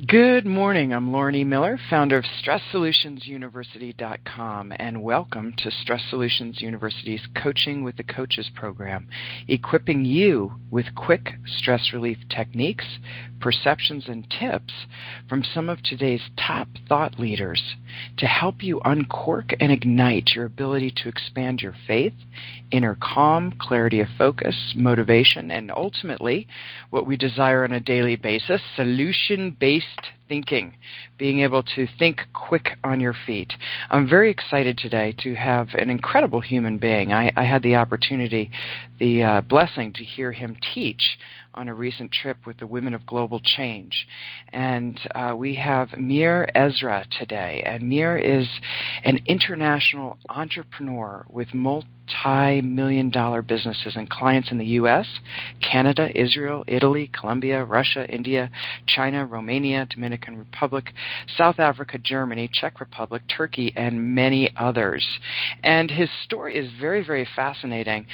Good morning. I'm Lauren E. Miller, founder of StressSolutionsUniversity.com, and welcome to Stress Solutions University's Coaching with the Coaches program, equipping you with quick stress relief techniques, perceptions, and tips from some of today's top thought leaders to help you uncork and ignite your ability to expand your faith, inner calm, clarity of focus, motivation, and ultimately what we desire on a daily basis, solution-based thinking, being able to think quick on your feet. I'm very excited today to have an incredible human being. I had the opportunity, the blessing to hear him teach on a recent trip with the Women of Global Change. And we have Meir Ezra today. And Meir is an international entrepreneur with multi-million-dollar businesses and clients in the U.S., Canada, Israel, Italy, Colombia, Russia, India, China, Romania, Dominican Republic, South Africa, Germany, Czech Republic, Turkey, and many others. And his story is very, very fascinating.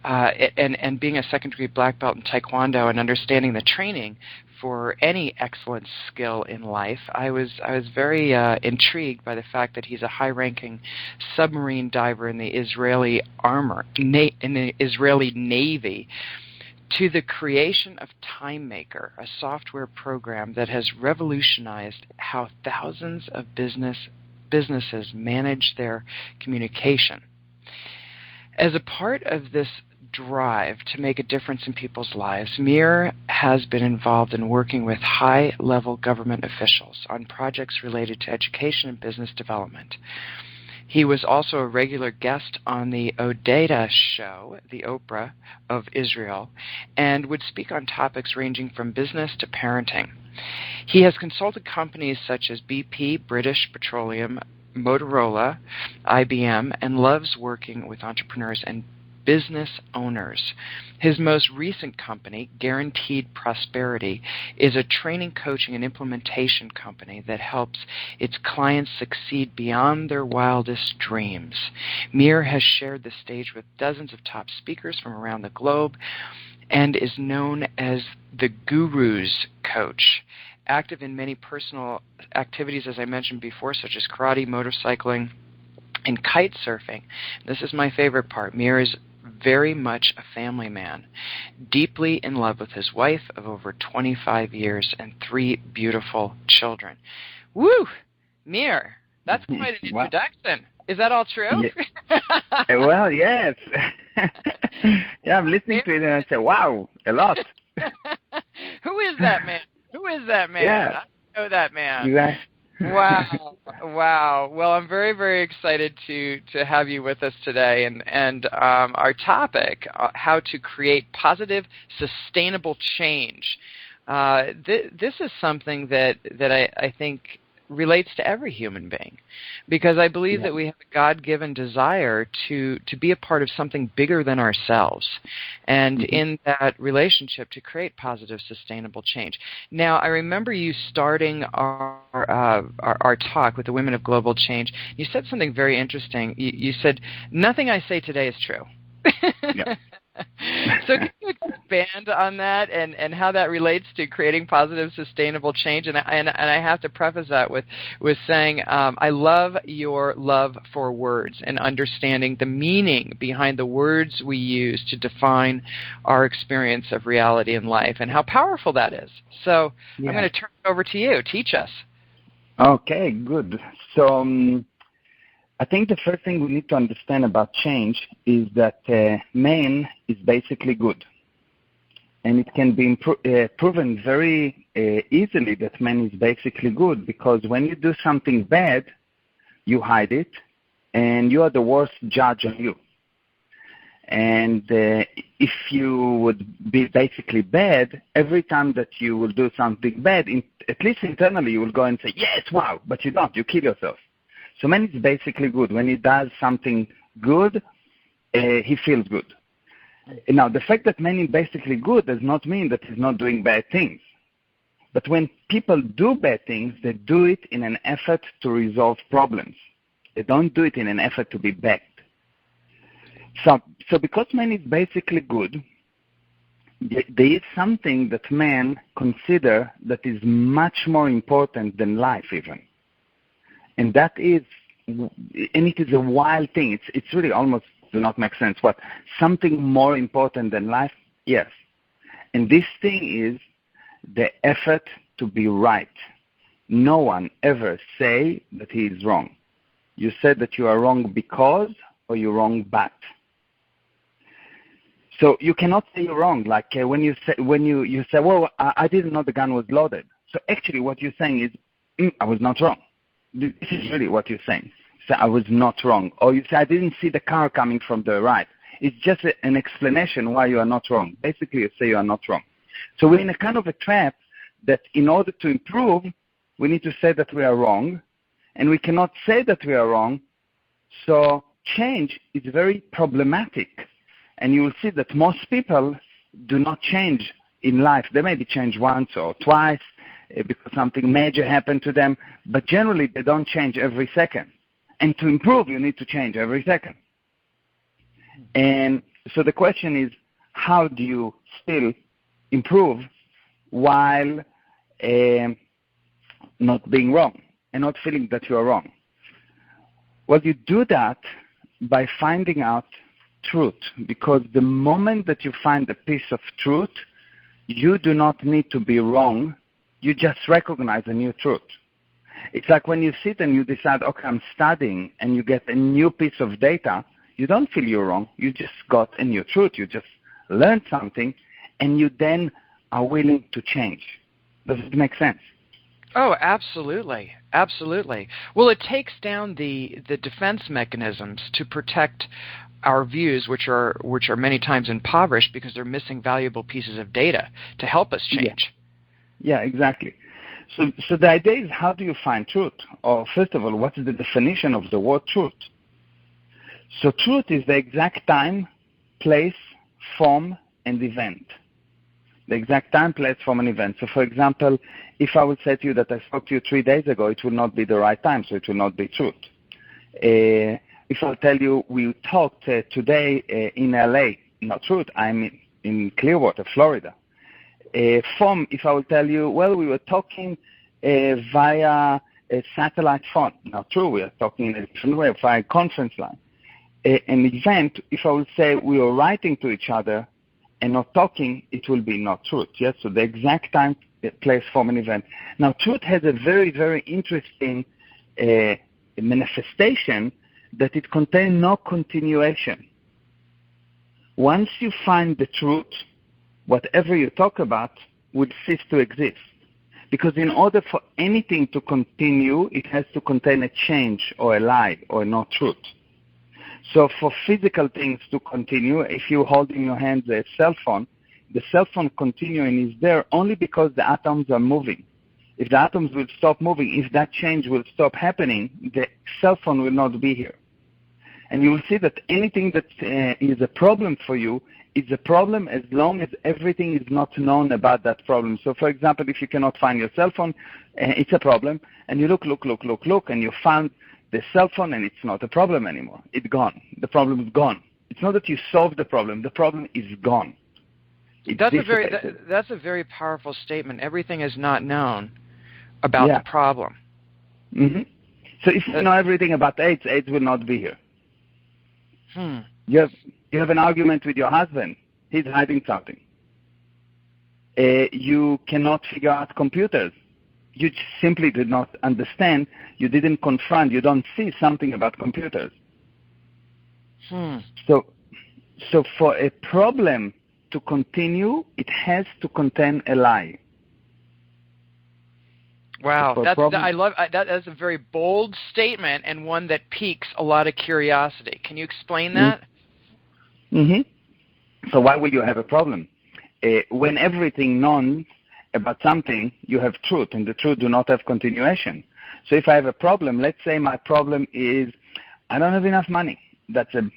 And being a second-degree black belt in Taekwondo and understanding the training for any excellent skill in life, I was very intrigued by the fact that he's a high-ranking submarine diver in the Israeli Israeli Navy, to the creation of Time Maker, a software program that has revolutionized how thousands of businesses manage their communication. As a part of this drive to make a difference in people's lives, Meir has been involved in working with high-level government officials on projects related to education and business development. He was also a regular guest on the Odeda show, the Oprah of Israel, and would speak on topics ranging from business to parenting. He has consulted companies such as BP, British Petroleum, Motorola, IBM, and loves working with entrepreneurs and business owners. His most recent company, Guaranteed Prosperity, is a training, coaching, and implementation company that helps its clients succeed beyond their wildest dreams. Meir has shared the stage with dozens of top speakers from around the globe and is known as the Guru's Coach. Active in many personal activities, as I mentioned before, such as karate, motorcycling, and kite surfing. This is my favorite part. Meir is very much a family man, deeply in love with his wife of over 25 years and 3 beautiful children. Woo! Meir, that's quite an introduction. Is that all true? Yeah. Well, yes. Yeah, I'm listening to it and I say, wow, a lot. Who is that man? Who is that man? Yeah. I know that man. Exactly. Wow. Well, I'm very, very excited to have you with us today. And our topic, how to create positive, sustainable change. This is something that I think relates to every human being, because I believe that we have a God-given desire to be a part of something bigger than ourselves, and in that relationship to create positive, sustainable change. Now, I remember you starting our talk with the Women of Global Change. You said something very interesting. You said, "Nothing I say today is true." Yeah. So can you expand on that and how that relates to creating positive, sustainable change? And I have to preface that with saying I love your love for words and understanding the meaning behind the words we use to define our experience of reality in life and how powerful that is. So I'm going to turn it over to you. Teach us. Okay, good. So I think the first thing we need to understand about change is that man is basically good. And it can be proven very easily that man is basically good, because when you do something bad, you hide it, and you are the worst judge on you. And if you would be basically bad, every time that you will do something bad, at least internally you will go and say, yes, wow, but you don't, you kill yourself. So man is basically good. When he does something good, he feels good. Now, the fact that man is basically good does not mean that he's not doing bad things. But when people do bad things, they do it in an effort to resolve problems. They don't do it in an effort to be bad. So because man is basically good, there is something that men consider that is much more important than life even. And that is, and it is a wild thing. It's really almost does not make sense. What? Something more important than life? Yes. And this thing is the effort to be right. No one ever say that he is wrong. You said that you are wrong because, or you're wrong but. So you cannot say you're wrong. Like when you say, well, I didn't know the gun was loaded. So actually what you're saying is, I was not wrong. This is really what you're saying. So I was not wrong. Or you say, I didn't see the car coming from the right. It's just an explanation why you are not wrong. Basically, you say you are not wrong. So we're in a kind of a trap that in order to improve, we need to say that we are wrong, and we cannot say that we are wrong. So change is very problematic. And you will see that most people do not change in life. They maybe change once or twice because something major happened to them, but generally they don't change every second. And to improve, you need to change every second. And so the question is, how do you still improve while not being wrong and not feeling that you are wrong? Well, you do that by finding out truth, because the moment that you find a piece of truth, you do not need to be wrong. You just recognize a new truth. It's like when you sit and you decide, okay, I'm studying, and you get a new piece of data, you don't feel you're wrong. You just got a new truth. You just learned something, and you then are willing to change. Does it make sense? Oh, absolutely. Absolutely. Well, it takes down the defense mechanisms to protect our views, which are many times impoverished because they're missing valuable pieces of data to help us change. Yeah, exactly. So the idea is, how do you find truth? Or first of all, what is the definition of the word truth? So truth is the exact time, place, form, and event. The exact time, place, form, and event. So for example, if I would say to you that I spoke to you 3 days ago, it will not be the right time, so it will not be truth. If I tell you we talked today in LA, not truth, I'm in Clearwater, Florida. Form, if I will tell you, well, we were talking via a satellite phone, not true, we are talking in a different way, via conference line. An event, if I will say we were writing to each other and not talking, it will be not truth. Yes, so the exact time, place, form, and event. Now, truth has a very, very interesting manifestation that it contains no continuation. Once you find the truth, whatever you talk about would cease to exist. Because in order for anything to continue, it has to contain a change or a lie or not truth. So for physical things to continue, if you hold in your hand a cell phone, the cell phone continuing is there only because the atoms are moving. If the atoms will stop moving, if that change will stop happening, the cell phone will not be here. And you will see that anything that is a problem for you is a problem as long as everything is not known about that problem. So for example, if you cannot find your cell phone, it's a problem, and you look, and you found the cell phone, and it's not a problem anymore. It's gone. The problem is gone. It's not that you solved the problem is gone. That's a very powerful statement. Everything is not known about the problem. Mm-hmm. So if you know everything about AIDS will not be here. You have an argument with your husband. He's hiding something. You cannot figure out computers. You simply did not understand. You didn't confront. You don't see something about computers. So for a problem to continue, it has to contain a lie. Wow, that's a very bold statement and one that piques a lot of curiosity. Can you explain that? Mm-hmm. So why will you have a problem? When everything known about something, you have truth, and the truth do not have continuation. So if I have a problem, let's say my problem is I don't have enough money. That's a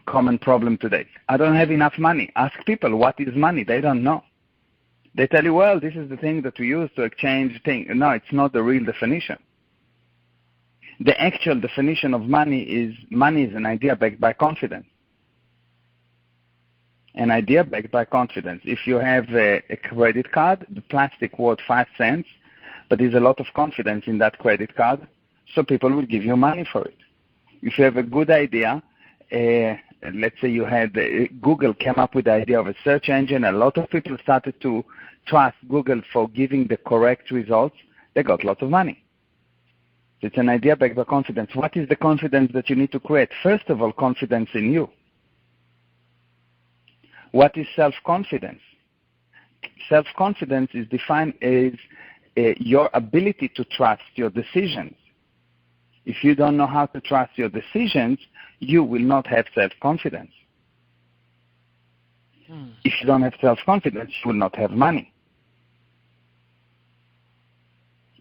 common problem today. I don't have enough money. Ask people, what is money? They don't know. They tell you, well, this is the thing that we use to exchange things. No, it's not the real definition. The actual definition of money is an idea backed by confidence. An idea backed by confidence. If you have a credit card, the plastic worth 5 cents, but there's a lot of confidence in that credit card, so people will give you money for it. If you have a good idea, let's say you had Google came up with the idea of a search engine, a lot of people started to trust Google for giving the correct results, they got lots of money. It's an idea backed by confidence. What is the confidence that you need to create? First of all, confidence in you. What is self-confidence? Self-confidence is defined as your ability to trust your decisions. If you don't know how to trust your decisions, you will not have self-confidence. If you don't have self-confidence, you will not have money.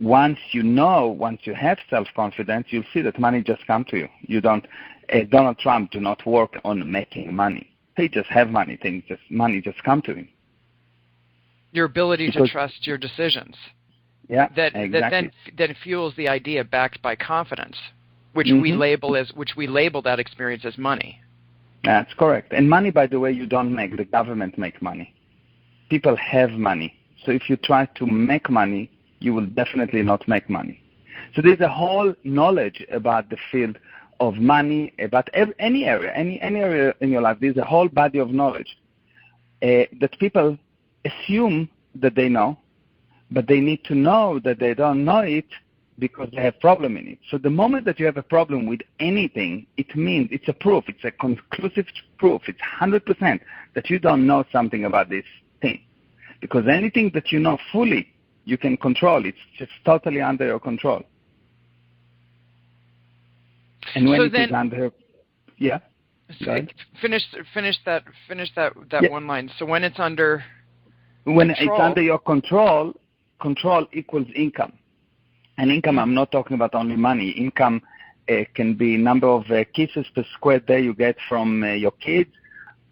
Once you have self-confidence, you'll see that money just comes to you. You don't. Donald Trump do not work on making money. He just have money. Money just come to him. Your ability to trust your decisions. Yeah, exactly. That then fuels the idea backed by confidence, which we label that experience as money. That's correct. And money, by the way, you don't make. The government make money. People have money. So if you try to make money, you will definitely not make money. So there's a whole knowledge about the field of money, about any area in your life. There's a whole body of knowledge that people assume that they know, but they need to know that they don't know it because they have problem in it. So the moment that you have a problem with anything, it means it's a proof. It's a conclusive proof. It's 100% that you don't know something about this thing. Because anything that you know fully, you can control. It's just totally under your control. And when is under, yeah. Finish that one line. So when it's under it's under your control equals income. And income, I'm not talking about only money. Income can be number of kisses per square day you get from your kids,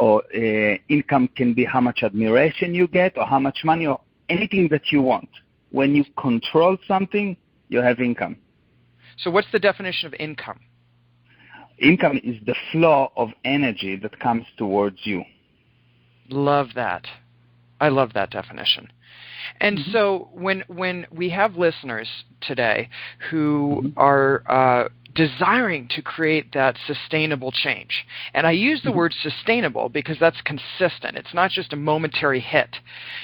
or income can be how much admiration you get, or how much money, or anything that you want. When you control something, you have income. So what's the definition of income? Income is the flow of energy that comes towards you. Love that. I love that definition. And so when we have listeners today who are desiring to create that sustainable change, and I use the word sustainable because that's consistent. It's not just a momentary hit.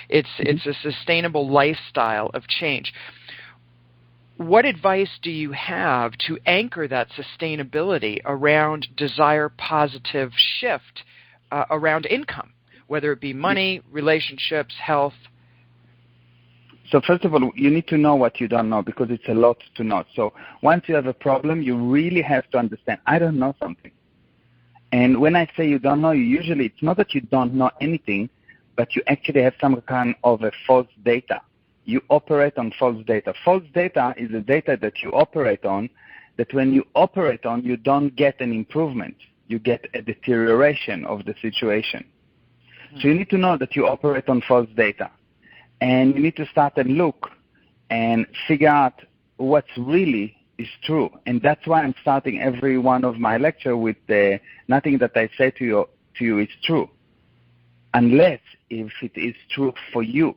It's a sustainable lifestyle of change. What advice do you have to anchor that sustainability around desire positive shift around income, whether it be money, relationships, health? So first of all, you need to know what you don't know because it's a lot to know. So once you have a problem, you really have to understand, I don't know something. And when I say you don't know, usually it's not that you don't know anything, but you actually have some kind of a false data. You operate on false data. False data is the data that you operate on, that when you operate on, you don't get an improvement. You get a deterioration of the situation. So you need to know that you operate on false data. And you need to start and look and figure out what's really is true. And that's why I'm starting every one of my lecture with nothing that I say to you is true, unless if it is true for you.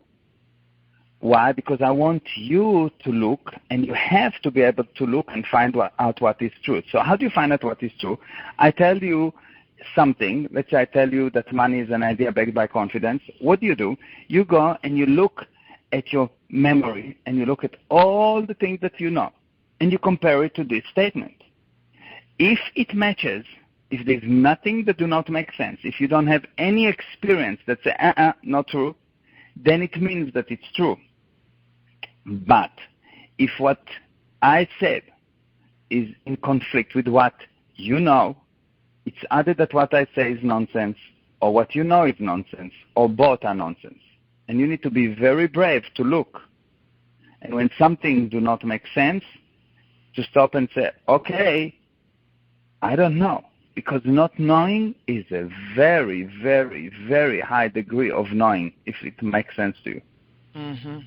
Why? Because I want you to look, and you have to be able to look and find out what is true. So how do you find out what is true? I tell you something. Let's say I tell you that money is an idea backed by confidence. What do? You go and you look at your memory, and you look at all the things that you know, and you compare it to this statement. If it matches, if there's nothing that do not make sense, if you don't have any experience that say, not true, then it means that it's true. But if what I said is in conflict with what you know, it's either that what I say is nonsense, or what you know is nonsense, or both are nonsense. And you need to be very brave to look. And when something do not make sense, to stop and say, okay, I don't know. Because not knowing is a very, very, very high degree of knowing, if it makes sense to you. Mm-hmm.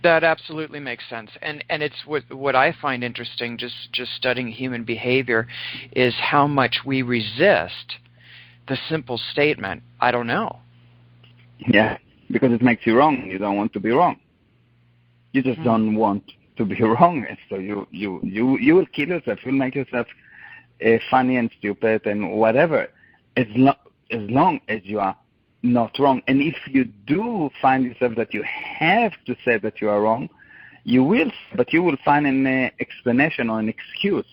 That absolutely makes sense. And it's what I find interesting, just studying human behavior, is how much we resist the simple statement, I don't know. Yeah, because it makes you wrong. You don't want to be wrong. You just don't want to be wrong. So you will kill yourself. You'll make yourself funny and stupid and whatever, as long as you are not wrong. And if you do find yourself that you have to say that you are wrong, you will find an explanation or an excuse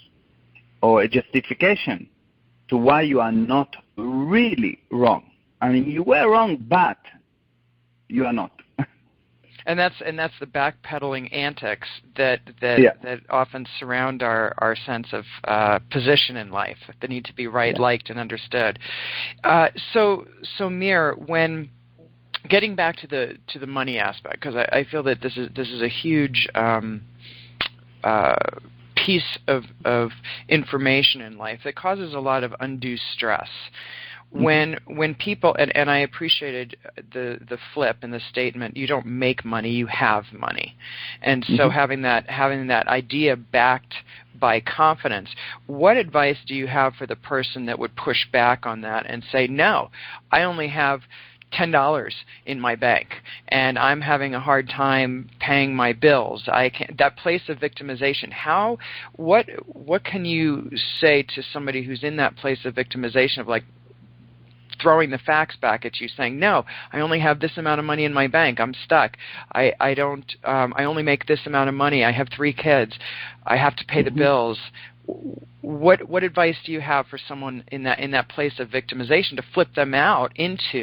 or a justification to why you are not really wrong. I mean, you were wrong, but you are not. And that's the backpedaling antics that often surround our sense of position in life. They need to be right, liked, and understood. So Meir, when getting back to the money aspect, because I feel that this is a huge piece of information in life that causes a lot of undue stress. When people, and I appreciated the flip in the statement, you don't make money, you have money. And so having that idea backed by confidence, what advice do you have for the person that would push back on that and say, no, I only have $10 in my bank, and I'm having a hard time paying my bills. That place of victimization. What can you say to somebody who's in that place of victimization of like throwing the facts back at you, saying, "No, I only have this amount of money in my bank. I'm stuck. I only make this amount of money. I have 3 kids. I have to pay the bills." What advice do you have for someone in that place of victimization to flip them out into